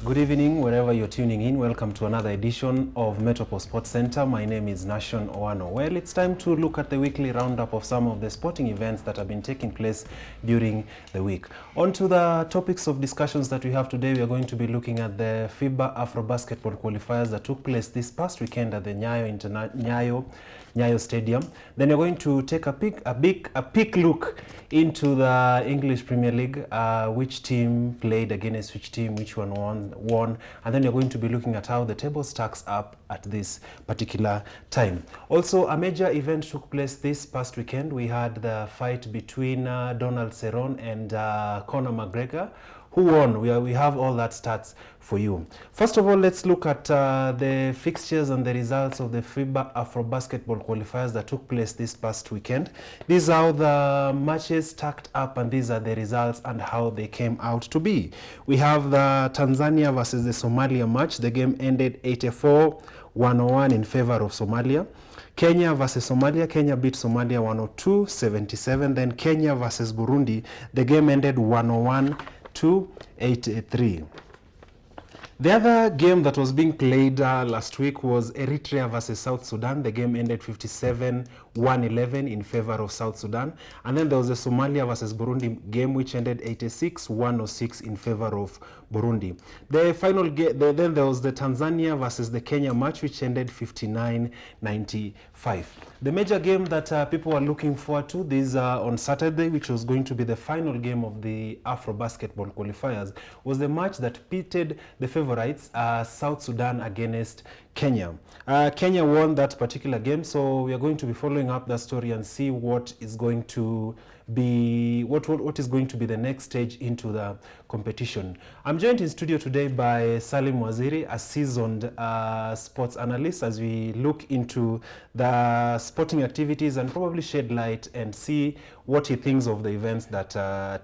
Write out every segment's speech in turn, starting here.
Good evening, wherever you're tuning in. Welcome to another edition of Metropole Sports Center. My name is Nation Owano. Well, it's time to look at the weekly roundup of some of the sporting events that have been taking place during the week. On to the topics of discussions that we have today, we are going to be looking at the FIBA Afro Basketball qualifiers that took place this past weekend at the Nyayo Stadium. Then we're going to take a peek look into the English Premier League, which team played against which team, which one won, and then you're going to be looking at how the table stacks up at this particular time. Also, a major event took place this past weekend. We had the fight between Donald Cerrone and Conor McGregor. Who won? We have all that stats for you. First of all, let's look at the fixtures and the results of the FIBA Afro Basketball qualifiers that took place this past weekend. These are the matches stacked up, and these are the results and how they came out to be. We have the Tanzania versus the Somalia match. The game ended 84-101 in favor of Somalia. Kenya versus Somalia. Kenya beat Somalia 102-77. Then Kenya versus Burundi. The game ended 101-83. The other game that was being played last week was Eritrea versus South Sudan. The game ended 57-111 in favor of South Sudan. And then there was the Somalia versus Burundi game, which ended 86-106 in favor of Burundi. The final game, then there was the Tanzania versus the Kenya match, which ended 59-95. The major game that people were looking forward to this on Saturday, which was going to be the final game of the Afro Basketball qualifiers, was the match that pitted the favorites, South Sudan against Kenya. Kenya won that particular game, so we are going to be following up that story and see what is going to be what is going to be the next stage into the competition. I'm joined in studio today by Salim Waziri, a seasoned sports analyst, as we look into the sporting activities and probably shed light and see what he thinks of the events that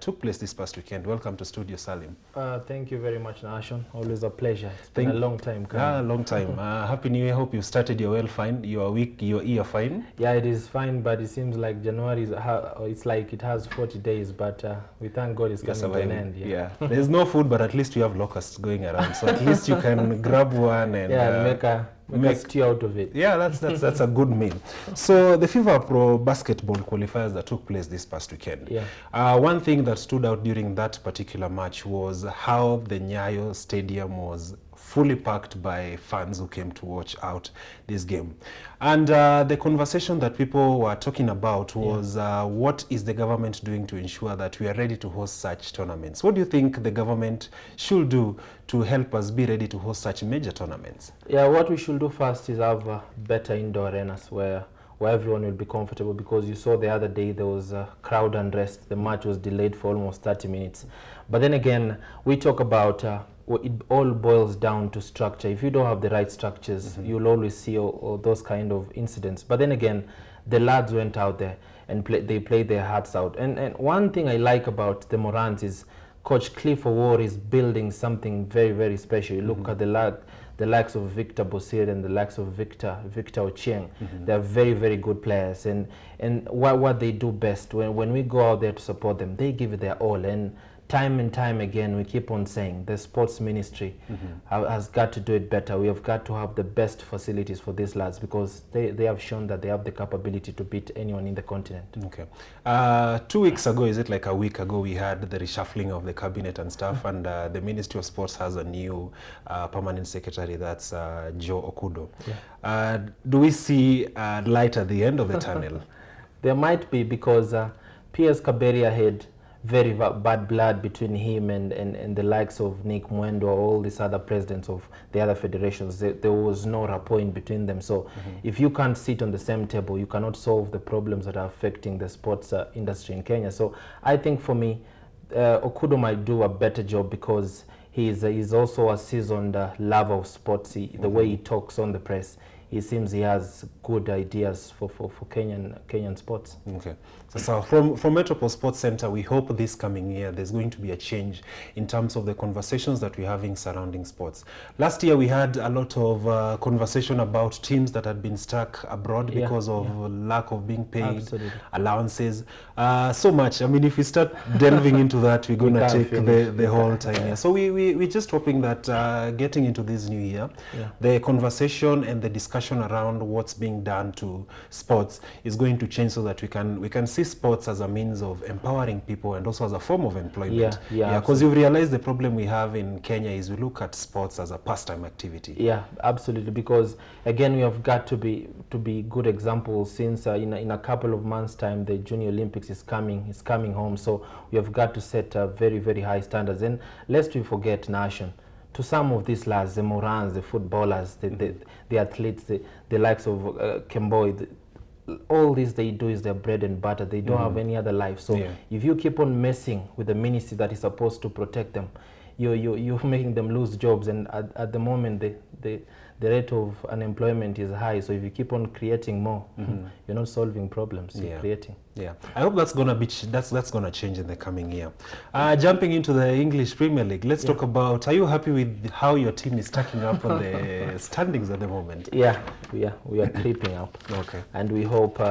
took place this past weekend. Welcome to studio, Salim. Thank you very much, Nashon. Always a pleasure. It's been a long time coming. Yeah, long time. Happy New Year. Hope you started your well fine. Your week, your year fine. Yeah, it is fine, but it seems like January is it's like it has 40 days, but we thank God it's coming to an end. Yeah. There's no food, but at least you have locusts going around, so at least you can grab one and make a stew out of it. Yeah, that's a good meal. So the FIBA Pro Basketball qualifiers that took place this past weekend. Yeah. One thing that stood out during that particular match was how the Nyayo Stadium was fully packed by fans who came to watch out this game. And the conversation that people were talking about was what is the government doing to ensure that we are ready to host such tournaments? What do you think the government should do to help us be ready to host such major tournaments? Yeah, what we should do first is have better indoor arenas where everyone will be comfortable, because you saw the other day there was crowd unrest. The match was delayed for almost 30 minutes. But then again, we talk about it all boils down to structure. If you don't have the right structures, you'll always see all those kind of incidents. But then again, the lads went out there and they played their hearts out. And one thing I like about the Morans is Coach Cliff Award is building something very, very special. You look at the likes of Victor Bosir and the likes of Victor Ochieng. They're very, very good players. And what they do best, when we go out there to support them, they give it their all. And time and time again, we keep on saying the sports ministry has got to do it better. We have got to have the best facilities for these lads, because they have shown that they have the capability to beat anyone in the continent. Okay. 2 weeks ago, is it like a week ago, we had the reshuffling of the cabinet and stuff, and the Ministry of Sports has a new permanent secretary, that's Joe Okudo. Yeah. Do we see light at the end of the tunnel? There might be, because Piers Kaberia had very bad blood between him and the likes of Nick Mwendo, all these other presidents of the other federations. There was no rapport in between them. So if you can't sit on the same table, you cannot solve the problems that are affecting the sports industry in Kenya. So I think for me, Okudo might do a better job, because he's also a seasoned lover of sports. The way he talks on the press, he seems he has good ideas for Kenyan sports. Okay. So from Metropole Sports Center, we hope this coming year there's going to be a change in terms of the conversations that we're having surrounding sports. Last year we had a lot of conversation about teams that had been stuck abroad because of lack of being paid, allowances, so much. I mean, if we start delving into that, we're going to take the whole time here. So we're just hoping that getting into this new year, the conversation and the discussion around what's being done to sports is going to change so that we can see sports as a means of empowering people and also as a form of employment. Because you've realized the problem we have in Kenya is we look at sports as a pastime activity. Yeah, absolutely. Because again, we have got to be good examples, since in a couple of months' time the Junior Olympics is coming home. So we have got to set very, very high standards. And lest we forget, Nation, to some of these lads, the Morans, the footballers, the athletes, the likes of Kemboi, all this they do is their bread and butter. They don't have any other life. So if you keep on messing with the ministry that is supposed to protect them, you're making them lose jobs. And at the moment, the rate of unemployment is high. So if you keep on creating more, you're not solving problems. You're creating. Yeah, I hope that's gonna change in the coming year. Jumping into the English Premier League, let's talk about. Are you happy with how your team is stacking up on the standings at the moment? Yeah, we are creeping up. Okay. And we hope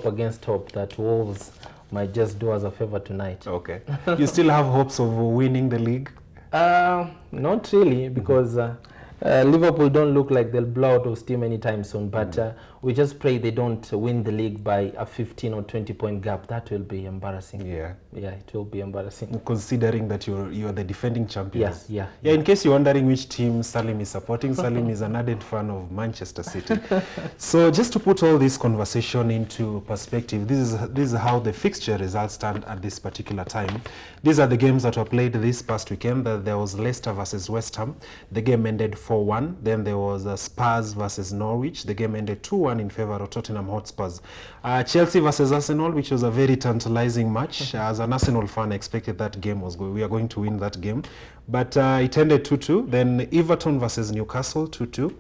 against hope that Wolves might just do us a favor tonight. Okay. You still have hopes of winning the league? Not really, because Liverpool don't look like they'll blow out of steam anytime soon, but we just pray they don't win the league by a 15 or 20 point gap. That will be embarrassing. Yeah, it will be embarrassing. Considering that you're the defending champions. Yeah. In case you're wondering which team Salim is supporting, Salim is an added fan of Manchester City. So just to put all this conversation into perspective, this is how the fixture results stand at this particular time. These are the games that were played this past weekend. There was Leicester versus West Ham. The game ended 4-1. Then there was Spurs versus Norwich. The game ended 2-1 in favor of Tottenham Hotspurs. Chelsea versus Arsenal, which was a very tantalizing match. As an Arsenal fan, I expected that game we are going to win that game. But it ended 2-2. Then Everton versus Newcastle, 2-2.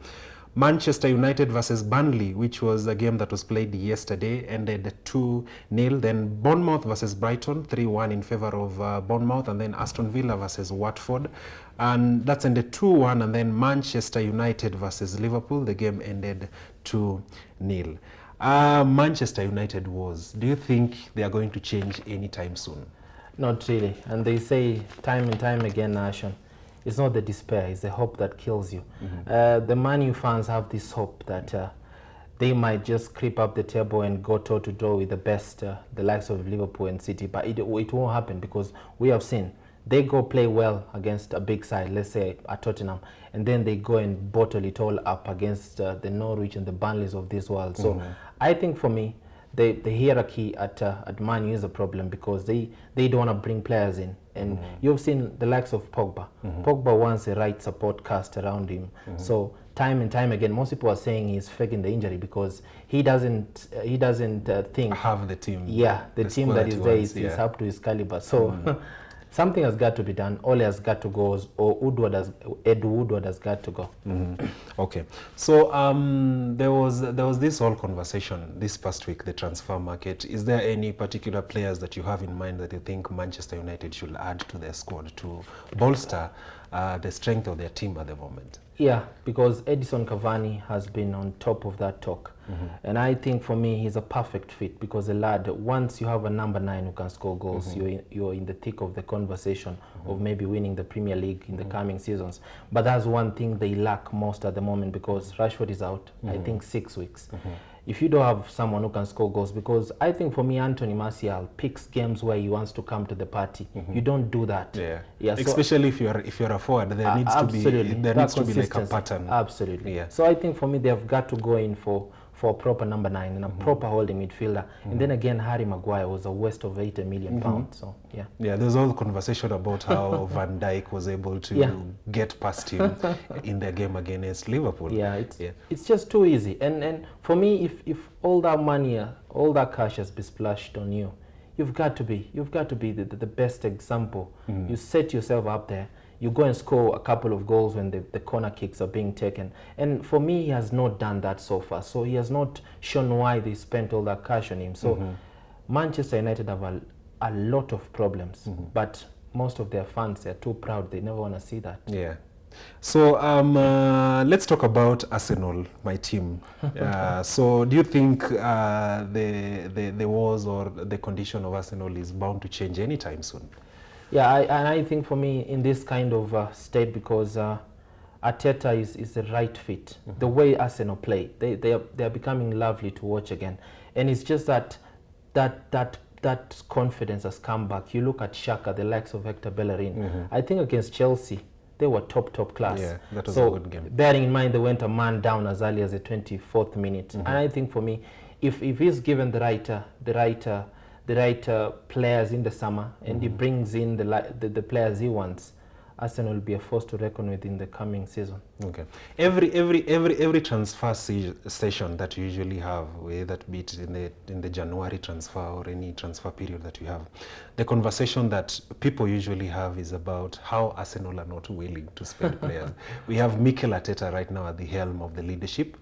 Manchester United versus Burnley, which was a game that was played yesterday, ended 2-0. Then Bournemouth versus Brighton, 3-1 in favor of Bournemouth. And then Aston Villa versus Watford, and that's ended 2-1. And then Manchester United versus Liverpool, the game ended 2-0. Manchester United woes. Do you think they are going to change anytime soon? Not really. And they say time and time again, Nation, it's not the despair, it's the hope that kills you. The Man U fans have this hope that they might just creep up the table and go toe-to-toe with the best, the likes of Liverpool and City, but it won't happen, because we have seen they go play well against a big side, let's say at Tottenham, and then they go and bottle it all up against the Norwich and the Burnleys of this world. So I think for me, the hierarchy at Man U is a problem, because they don't want to bring players in. And you've seen the likes of Pogba. Pogba wants the right support cast around him. So time and time again, most people are saying he's faking the injury because he doesn't think have the team. Yeah, the team that is there is up to his caliber. So something has got to be done. Ole has got to go, or Ed Woodward has got to go. Okay. So there was this whole conversation this past week, the transfer market. Is there any particular players that you have in mind that you think Manchester United should add to their squad to bolster the strength of their team at the moment? Yeah, because Edison Cavani has been on top of that talk. And I think for me, he's a perfect fit, because the lad, once you have a number 9 who can score goals, you're in the thick of the conversation of maybe winning the Premier League in the coming seasons. But that's one thing they lack most at the moment, because Rashford is out, I think 6 weeks. If you don't have someone who can score goals, because I think for me, Anthony Martial picks games where he wants to come to the party. You don't do that. Yeah. So especially if you're a forward, there needs to be like a pattern. Absolutely. Yeah. So I think for me, they have got to go in for a proper number 9 and a proper holding midfielder. And then again, Harry Maguire was a waste of £80 million. So there's all the conversation about how Van Dijk was able to get past him in their game against Liverpool. It's just too easy. And for me, if all that money, all that cash has been splashed on you, you've got to be the best example. You set yourself up there. you go and score a couple of goals when the corner kicks are being taken. And for me, he has not done that so far. So he has not shown why they spent all that cash on him. So Manchester United have a lot of problems, but most of their fans, they're too proud. They never want to see that. Yeah. So let's talk about Arsenal, my team. So do you think the woes or the condition of Arsenal is bound to change anytime soon? Yeah, and I think for me in this kind of state, because Arteta is the right fit. The way Arsenal play, they are becoming lovely to watch again, and it's just that confidence has come back. You look at Xhaka, the likes of Hector Bellerin. I think against Chelsea, they were top class. Yeah, that was so a good game. Bearing in mind they went a man down as early as the 24th minute, and I think for me, if he's given the right players in the summer, and he brings in the players he wants, Arsenal will be a force to reckon with in the coming season. Okay. Every transfer session that you usually have, whether that be it in the January transfer or any transfer period that you have, the conversation that people usually have is about how Arsenal are not willing to spend players. We have Mikel Arteta right now at the helm of the leadership.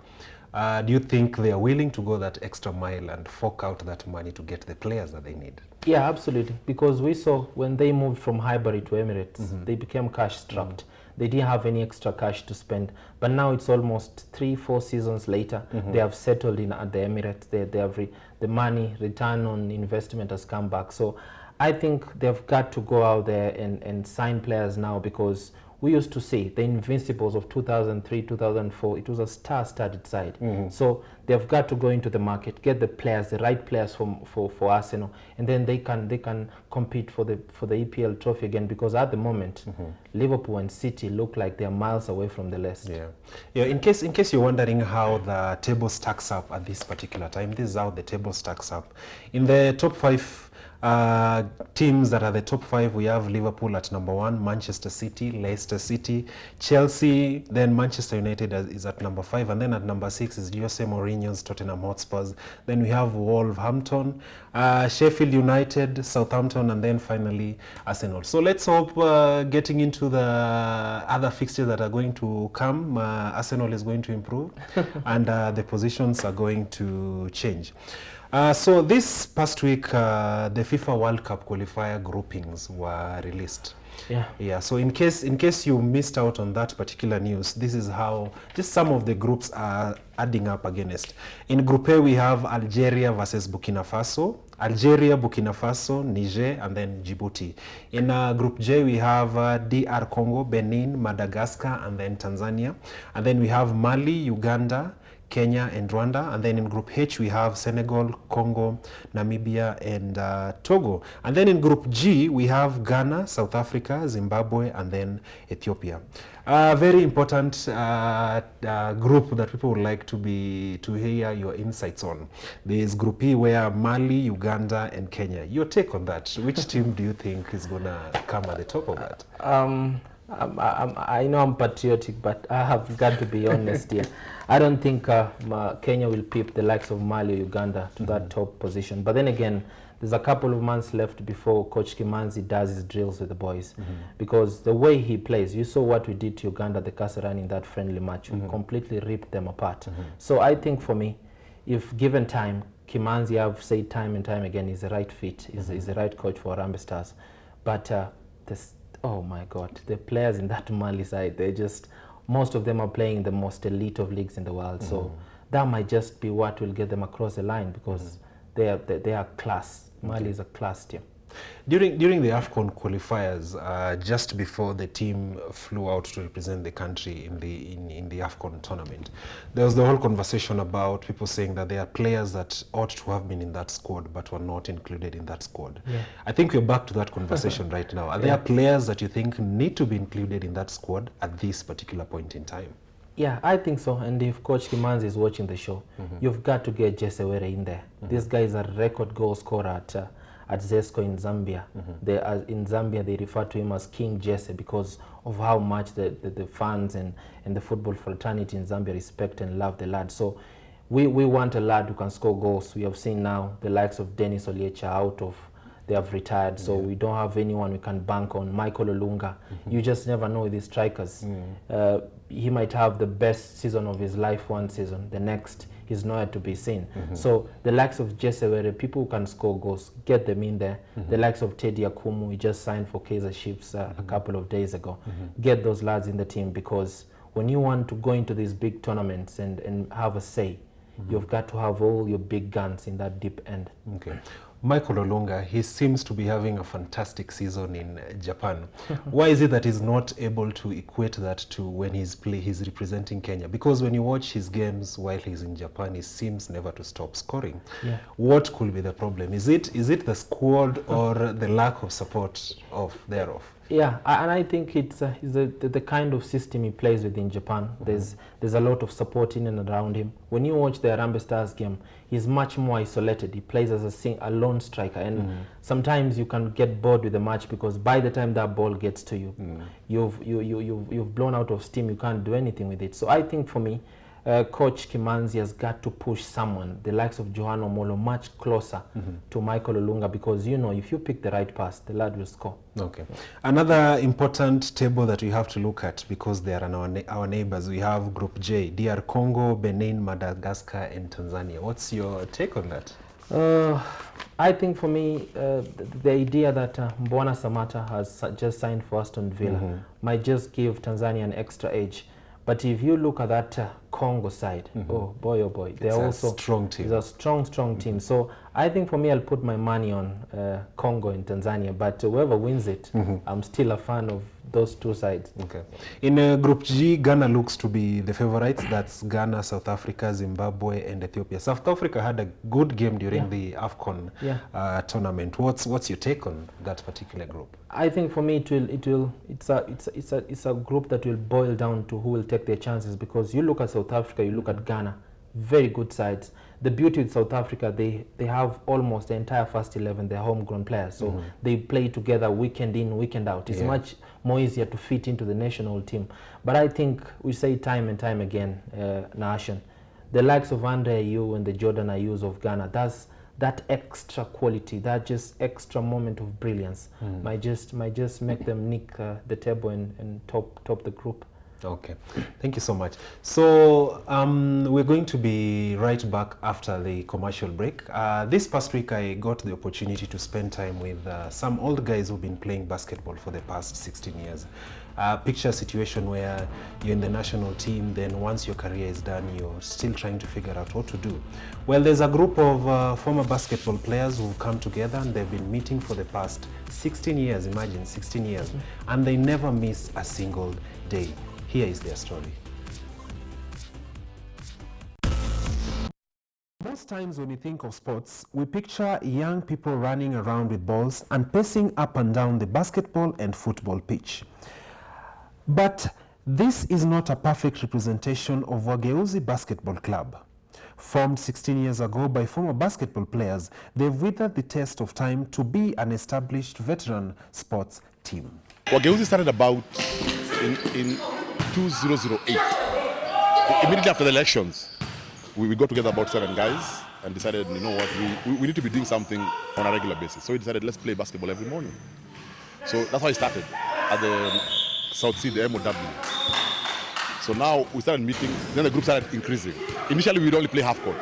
Do you think they are willing to go that extra mile and fork out that money to get the players that they need? Yeah, absolutely. Because we saw when they moved from Highbury to Emirates, they became cash strapped. They didn't have any extra cash to spend. But now it's almost 3-4 seasons later. They have settled in at the Emirates. They have the money, return on investment has come back. So I think they've got to go out there and sign players now, because we used to say the Invincibles of 2003, 2004, it was a star-studded side. So they've got to go into the market, get the players, the right players for Arsenal, and then they can compete for the EPL trophy again. Because at the moment, Liverpool and City look like they're miles away from the list. Yeah. In case you're wondering how the table stacks up at this particular time, this is how the table stacks up. In the top 5 teams that are the top 5, we have Liverpool at number 1, Manchester City, Leicester City, Chelsea, then Manchester United is at number 5, and then at number 6 is Jose Mourinho's Tottenham Hotspurs. Then we have Wolverhampton, Sheffield United, Southampton, and then finally Arsenal. So let's hope, getting into the other fixtures that are going to come, Arsenal is going to improve and the positions are going to change. So this past week, the FIFA World Cup qualifier groupings were released. Yeah. So in case you missed out on that particular news, this is how just some of the groups are adding up against. In Group A, we have Algeria versus Burkina Faso, Algeria, Burkina Faso, Niger, and then Djibouti. In Group J, we have DR Congo, Benin, Madagascar, and then Tanzania. And then we have Mali, Uganda, Kenya and Rwanda. And then in Group H we have Senegal, Congo, Namibia and Togo. And then in Group G we have Ghana, South Africa, Zimbabwe and then Ethiopia. Very important group that people would like to hear your insights on. There is Group E where Mali, Uganda and Kenya. Your take on that? Which team do you think is gonna come at the top of that? I know I'm patriotic, but I have got to be honest here. I don't think Kenya will peep the likes of Mali or Uganda to that top position. But then again, there's a couple of months left before Coach Kimanzi does his drills with the boys. Because the way he plays, you saw what we did to Uganda, the Kasarani, in that friendly match. We completely ripped them apart. So I think for me, if given time, Kimanzi, I've said time and time again, is the right fit, is the right coach for Harambee Stars. But oh my God, the players in that Mali side, most of them are playing the most elite of leagues in the world. So that might just be what will get them across the line, because they are class. Mali is a class team. During the AFCON qualifiers, just before the team flew out to represent the country in the AFCON tournament, there was the whole conversation about people saying that there are players that ought to have been in that squad but were not included in that squad. I think we're back to that conversation right now. Are there players that you think need to be included in that squad at this particular point in time? Yeah, I think so. And if Coach Kimanzi is watching the show, you've got to get Jesse Were in there. This guy is a record goal scorer at Zesco in Zambia. In Zambia, they refer to him as King Jesse because of how much the fans and the football fraternity in Zambia respect and love the lad. So we want a lad who can score goals. We have seen now the likes of Dennis Oliecha out of they have retired, so we don't have anyone we can bank on. Michael Olunga, you just never know with these strikers. He might have the best season of his life one season, the next he's nowhere to be seen. So the likes of Jesse Were, people who can score goals, get them in there. The likes of Teddy Akumu, he just signed for Kaizer Chiefs a couple of days ago. Get those lads in the team, because when you want to go into these big tournaments and have a say, you've got to have all your big guns in that deep end. Okay. Michael Olunga, he seems to be having a fantastic season in Japan. Why is it that he's not able to equate that to when he's representing Kenya? Because when you watch his games while he's in Japan, he seems never to stop scoring. What could be the problem? Is it the squad or the lack of support thereof? Yeah, and I think it's the kind of system he plays with in Japan. There's a lot of support in and around him. When you watch the Harambee Stars game, he's much more isolated. He plays as a lone striker, and sometimes you can get bored with the match, because by the time that ball gets to you, you've blown out of steam. You can't do anything with it. So I think for me, Coach Kimanzi has got to push someone, the likes of Johan Omolo, much closer to Michael Olunga, because if you pick the right pass, the lad will score. Okay. Another important table that we have to look at, because they are our neighbors, we have Group J, DR Congo, Benin, Madagascar, and Tanzania. What's your take on that? I think for me, the idea that Mbwana Samata has just signed for Aston Villa might just give Tanzania an extra edge. But if you look at that Congo side, oh boy, they're also a strong team. It's a strong team. So I think for me, I'll put my money on Congo and Tanzania. But whoever wins it, I'm still a fan of those two sides. Okay. In Group G, Ghana looks to be the favorites. That's Ghana, South Africa, Zimbabwe, and Ethiopia. South Africa had a good game during the AFCON tournament. What's your take on that particular group? I think for me, it's a group that will boil down to who will take their chances, because you look at South Africa, you look at Ghana, very good sides. The beauty with South Africa, they have almost the entire first 11, they're homegrown players, so they play together weekend in, weekend out. It's much more easier to fit into the national team. But I think we say time and time again, Nation, the likes of Andre Ayew and the Jordan Ayew's of Ghana, that extra quality, that just extra moment of brilliance might just make them nick the table and top the group. Okay, thank you so much. So we're going to be right back after the commercial break. This past week I got the opportunity to spend time with some old guys who've been playing basketball for the past 16 years. Picture a situation where you're in the national team, then once your career is done, you're still trying to figure out what to do. Well, there's a group of former basketball players who've come together, and they've been meeting for the past 16 years, imagine 16 years, and they never miss a single day. Here is their story. Most times when we think of sports, we picture young people running around with balls and pacing up and down the basketball and football pitch. But this is not a perfect representation of Wageuzi Basketball Club. Formed 16 years ago by former basketball players, they've withered the test of time to be an established veteran sports team. Wageuzi started about in 2008. Immediately after the elections, we got together about 7 guys and decided, you know what, we need to be doing something on a regular basis. So we decided, let's play basketball every morning. So that's how it started at the South Sea, the MOW. So now we started meeting, then the group started increasing. Initially, we would only play half court.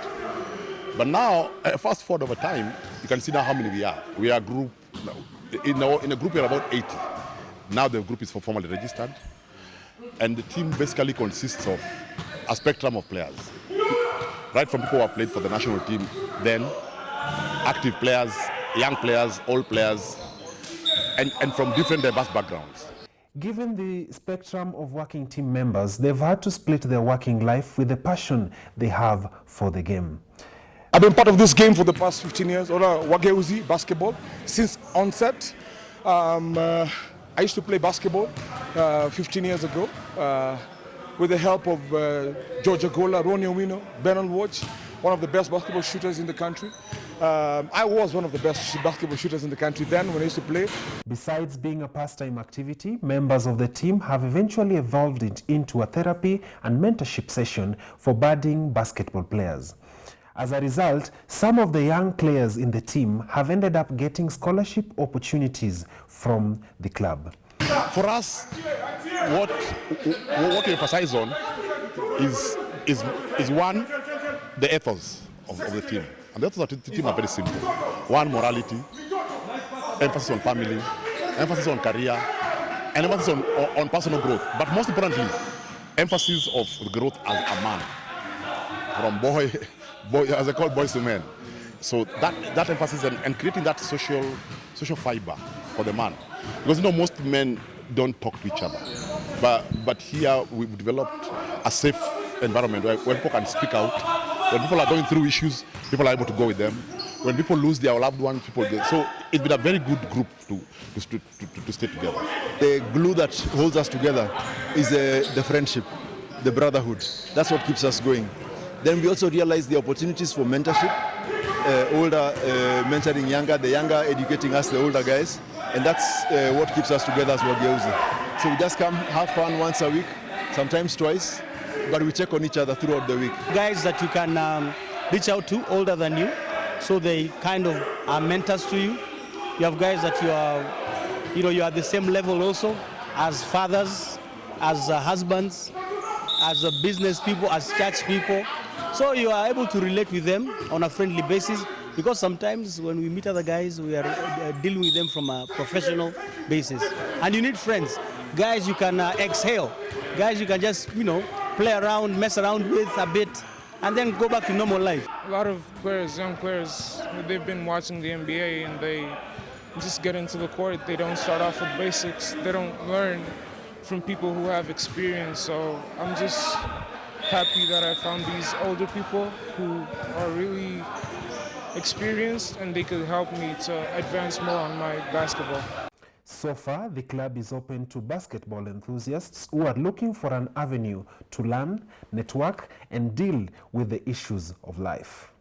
But now, fast forward over time, you can see now how many we are. We are a group, in a group we are about 80. Now the group is formally registered. And the team basically consists of a spectrum of players. Right from people who have played for the national team, then active players, young players, old players, and from different diverse backgrounds. Given the spectrum of working team members, they've had to split their working life with the passion they have for the game. I've been part of this game for the past 15 years, or Wageuzi basketball, since onset. I used to play basketball 15 years ago with the help of George Agola, Ronnie Owino, Ben Watch, one of the best basketball shooters in the country. I was one of the best basketball shooters in the country then when I used to play. Besides being a pastime activity, members of the team have eventually evolved it into a therapy and mentorship session for budding basketball players. As a result, some of the young players in the team have ended up getting scholarship opportunities from the club. For us, what we emphasize on is one, the ethos of the team. And the ethos of the team are very simple. One, morality, emphasis on family, emphasis on career, and emphasis on personal growth. But most importantly, emphasis of growth as a man. From boy, as I call boys to men. So that emphasis and creating that social fiber for the man. Because most men don't talk to each other. But here we've developed a safe environment where people can speak out. When people are going through issues, people are able to go with them. When people lose their loved ones, so it's been a very good group to stay together. The glue that holds us together is the friendship, the brotherhood. That's what keeps us going. Then we also realize the opportunities for mentorship, older mentoring younger, the younger educating us, the older guys, and that's what keeps us together as Wageuzi. So we just come, have fun once a week, sometimes twice, but we check on each other throughout the week. Guys that you can reach out to, older than you, so they kind of are mentors to you. You have guys that you are the same level also, as fathers, as husbands, as business people, as church people. So you are able to relate with them on a friendly basis, because sometimes when we meet other guys, we are dealing with them from a professional basis. And you need friends, guys you can exhale, guys you can just play around, mess around with a bit, and then go back to normal life. A lot of players, young players, they've been watching the NBA and they just get into the court. They don't start off with basics. They don't learn from people who have experience. So I'm just happy that I found these older people who are really experienced and they could help me to advance more on my basketball. So far, the club is open to basketball enthusiasts who are looking for an avenue to learn, network, and deal with the issues of life.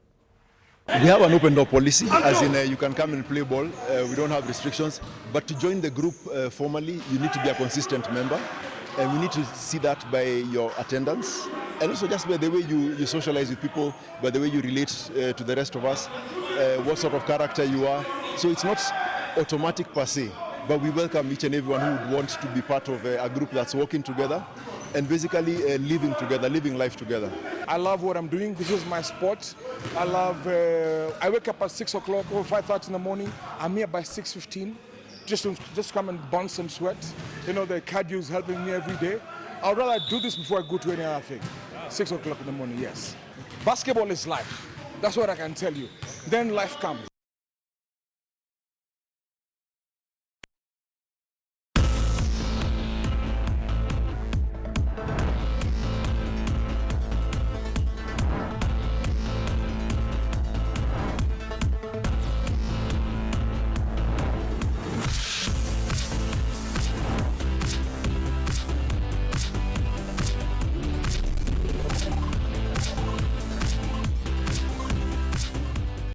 We have an open door policy, as in you can come and play ball. We don't have restrictions. But to join the group formally, you need to be a consistent member. And we need to see that by your attendance. And also just by the way you socialize with people, by the way you relate to the rest of us, what sort of character you are. So it's not automatic per se, but we welcome each and everyone who would want to be part of a group that's working together and basically living together, living life together. I love what I'm doing. This is my sport. I wake up at 6 o'clock or 5:30 in the morning. I'm here by 6:15. Just come and burn some sweat. The cardio is helping me every day. I'd rather do this before I go to any other thing. 6 o'clock in the morning, yes. Basketball is life. That's what I can tell you. Then life comes.